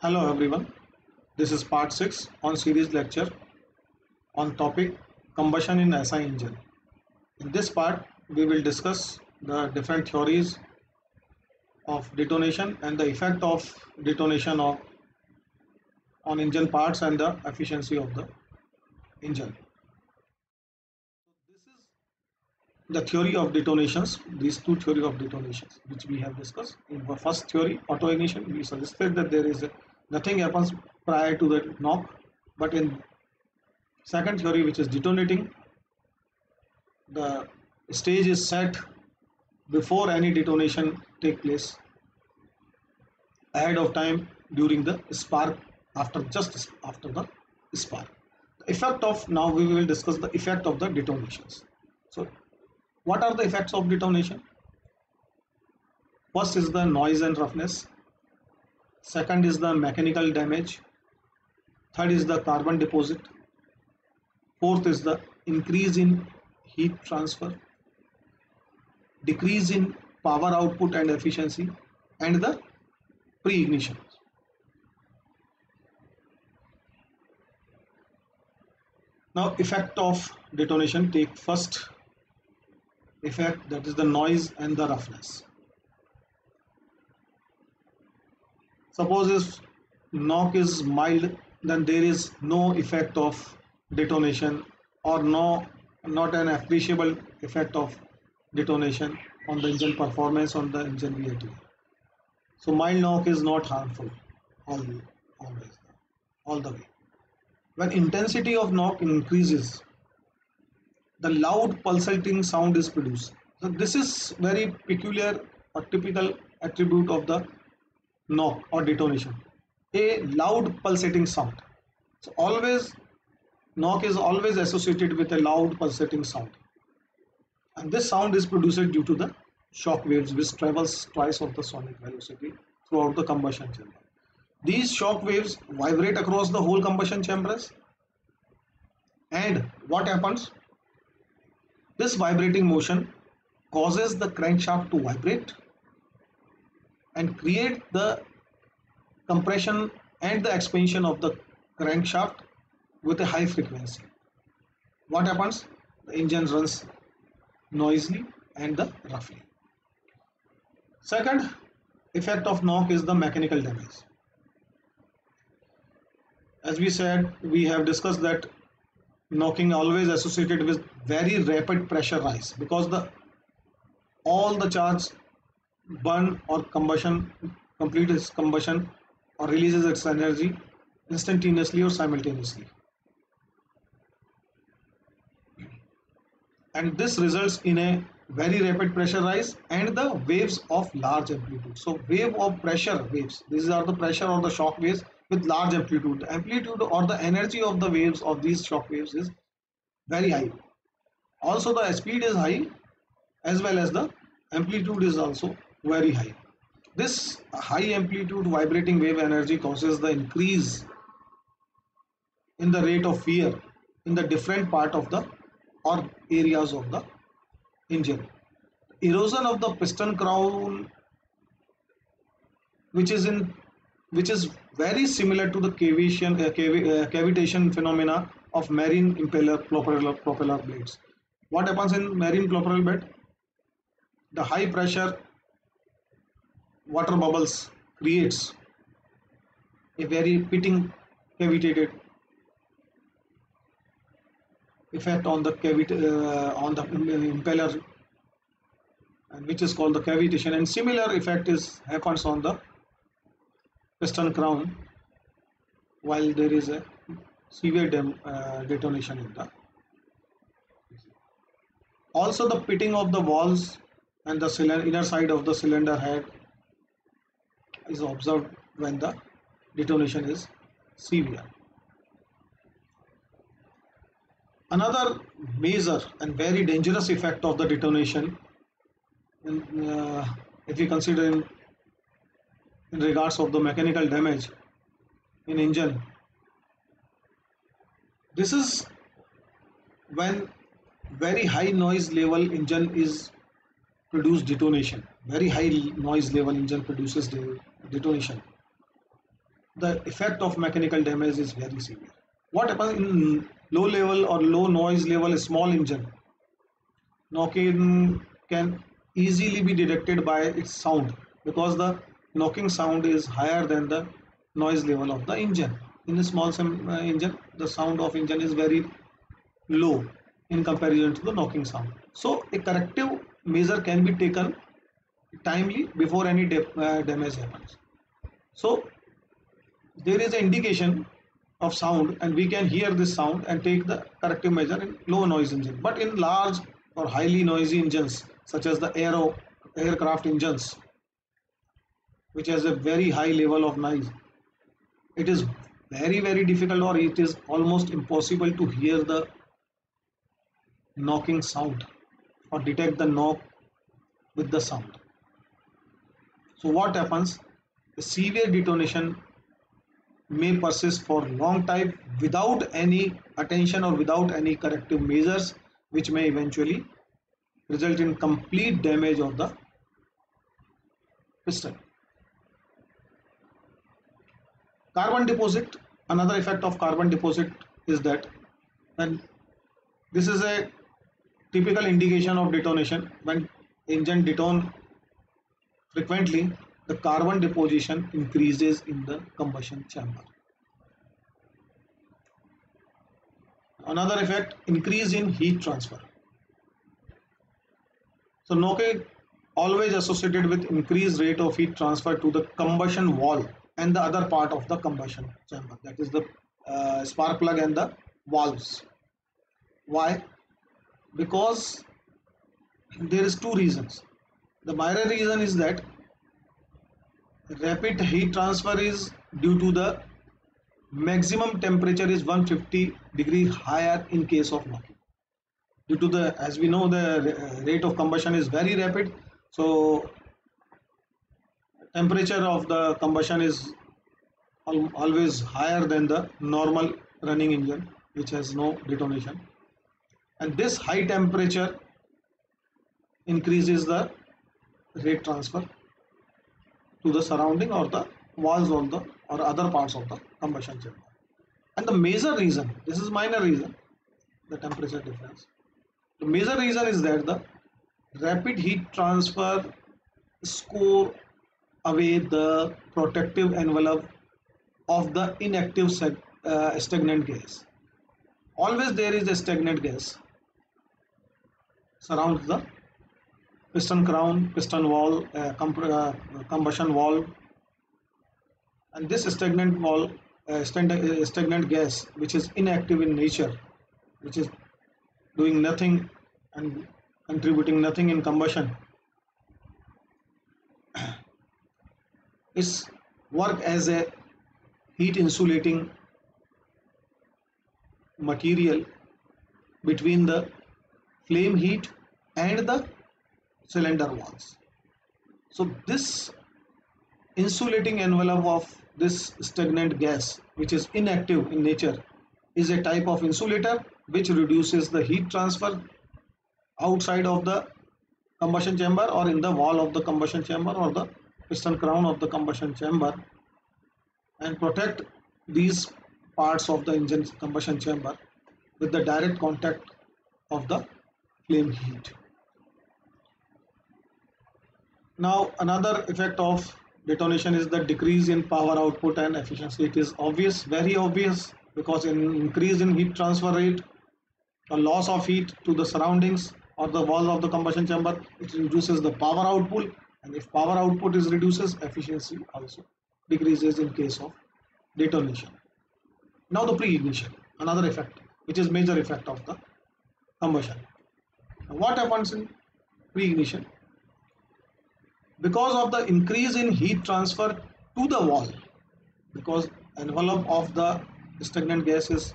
Hello everyone, this is part 6 on series lecture on topic combustion in SI engine. In this part, we will discuss the different theories of detonation and the effect of detonation on engine parts and the efficiency of the engine. This is the theory of detonations, these two theory of detonations which we have discussed. In the first theory, auto ignition, we suggested that nothing happens prior to the knock, but in second theory, which is detonating, the stage is set before any detonation take place, ahead of time during the spark, just after the spark. The effect of, now we will discuss the effect of the detonations. So what are the effects of detonation? First is the noise and roughness, second is the mechanical damage, third is the carbon deposit, fourth is the increase in heat transfer, decrease in power output and efficiency, and the pre-ignition. Now effect of detonation, take first effect, that is the noise and the roughness. Suppose if knock is mild, then there is no effect of detonation, or not an appreciable effect of detonation on the engine performance, on the engine VAT. So mild knock is not harmful always, all the way. When intensity of knock increases, the loud pulsating sound is produced. So this is very peculiar or typical attribute of the knock or detonation, a loud pulsating sound. So always knock is always associated with a loud pulsating sound, and this sound is produced due to the shock waves which travels twice of the sonic velocity throughout the combustion chamber. These shock waves vibrate across the whole combustion chambers, and what happens? This vibrating motion causes the crankshaft to vibrate and create the compression and the expansion of the crankshaft with a high frequency. What happens? The engine runs noisily and roughly. Second effect of knock is the mechanical damage. As we said, we have discussed that knocking always associated with very rapid pressure rise, because all the charge burn or combustion, complete its combustion or releases its energy instantaneously or simultaneously, and this results in a very rapid pressure rise and the waves of large amplitude. So wave of pressure waves, these are the pressure or the shock waves with large amplitude. The amplitude or the energy of the waves of these shock waves is very high. Also the speed is high, as well as the amplitude is also very high. This high amplitude vibrating wave energy causes the increase in the rate of wear in the different part of the or areas of the engine. Erosion of the piston crown, which is very similar to the cavitation phenomena of marine propeller blades. What happens in marine propeller blade? The high pressure water bubbles creates a very pitting cavitated effect on the impeller, and which is called the cavitation, and similar effect happens on the piston crown while there is a severe detonation in the. Also the pitting of the walls and the inner side of the cylinder head is observed when the detonation is severe. Another major and very dangerous effect of the detonation, if we consider in regards of the mechanical damage in engine, this is when very high noise level engine is produce detonation. Very high noise level engine produces detonation. the effect of mechanical damage is very severe. What happens in low level or low noise level small engine? Knocking can easily be detected by its sound because the knocking sound is higher than the noise level of the engine. In a small engine, the sound of engine is very low in comparison to the knocking sound. So a corrective measure can be taken timely before any damage happens. So there is an indication of sound and we can hear this sound and take the corrective measure in low noise engine. But in large or highly noisy engines such as the aircraft engines, which has a very high level of noise, it is very difficult or it is almost impossible to hear the knocking sound or detect the knock with the sound. So what happens? A severe detonation may persist for long time without any attention or without any corrective measures, which may eventually result in complete damage of the piston. Carbon deposit. Another effect of carbon deposit is that when this is a typical indication of detonation, when engine detone frequently, the carbon deposition increases in the combustion chamber. Another effect, increase in heat transfer. So knocking always associated with increased rate of heat transfer to the combustion wall and the other part of the combustion chamber, that is the spark plug and the valves. Why? Because there is two reasons. The minor reason is that rapid heat transfer is due to the maximum temperature is 150 degree higher in case of knocking. Due to the, as we know, the rate of combustion is very rapid, so temperature of the combustion is always higher than the normal running engine which has no detonation, and this high temperature increases the rate transfer to the surrounding or the walls of the or other parts of the combustion chamber. And the major reason, this is minor reason, the temperature difference, the major reason is that the rapid heat transfer score away the protective envelope of the inactive stagnant gas. Always there is a stagnant gas surrounds the piston crown, piston wall, combustion valve, and this stagnant gas, which is inactive in nature, which is doing nothing and contributing nothing in combustion, its work as a heat insulating material between the flame heat and the cylinder walls. So this insulating envelope of this stagnant gas, which is inactive in nature, is a type of insulator which reduces the heat transfer outside of the combustion chamber or in the wall of the combustion chamber or the piston crown of the combustion chamber, and protect these parts of the engine combustion chamber with the direct contact of the flame heat. Now another effect of detonation is the decrease in power output and efficiency. It is obvious, very obvious, because in increase in heat transfer rate, a loss of heat to the surroundings or the wall of the combustion chamber, it reduces the power output, and if power output is reduces, efficiency also decreases in case of detonation. Now the pre-ignition, another effect, which is major effect of the combustion. Now what happens in pre-ignition? Because of the increase in heat transfer to the wall, because envelope of the stagnant gas is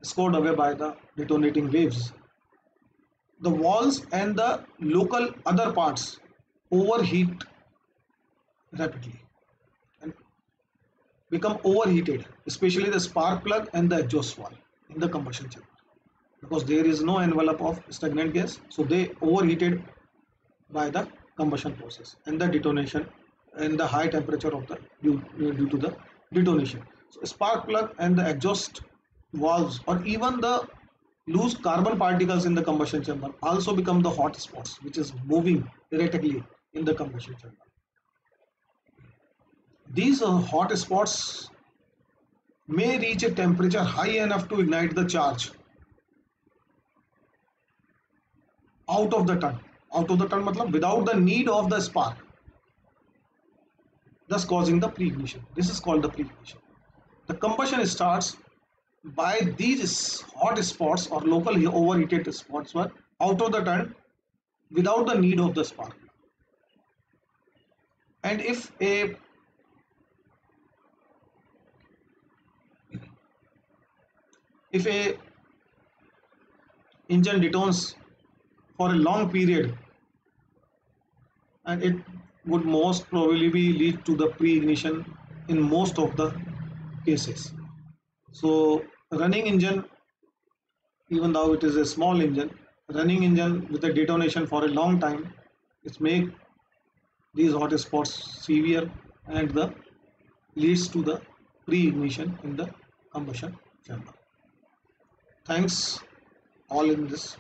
scored away by the detonating waves, the walls and the local other parts overheat rapidly and become overheated, especially the spark plug and the exhaust valve in the combustion chamber, because there is no envelope of stagnant gas, so they overheated by the combustion process and the detonation and the high temperature of the due to the detonation. So spark plug and the exhaust valves or even the loose carbon particles in the combustion chamber also become the hot spots which is moving erratically in the combustion chamber. These hot spots may reach a temperature high enough to ignite the charge out of the ton. Out of the ton matlab without the need of the spark, thus causing the preignition. This is called the preignition. The combustion starts by these hot spots or locally overheated spots were out of the turn without the need of the spark. And if a engine detones for a long period, and it would most probably be lead to the pre-ignition in most of the cases. So running engine, even though it is a small engine, running engine with a detonation for a long time, it make these hot spots severe and the leads to the pre-ignition in the combustion chamber. Thanks all in this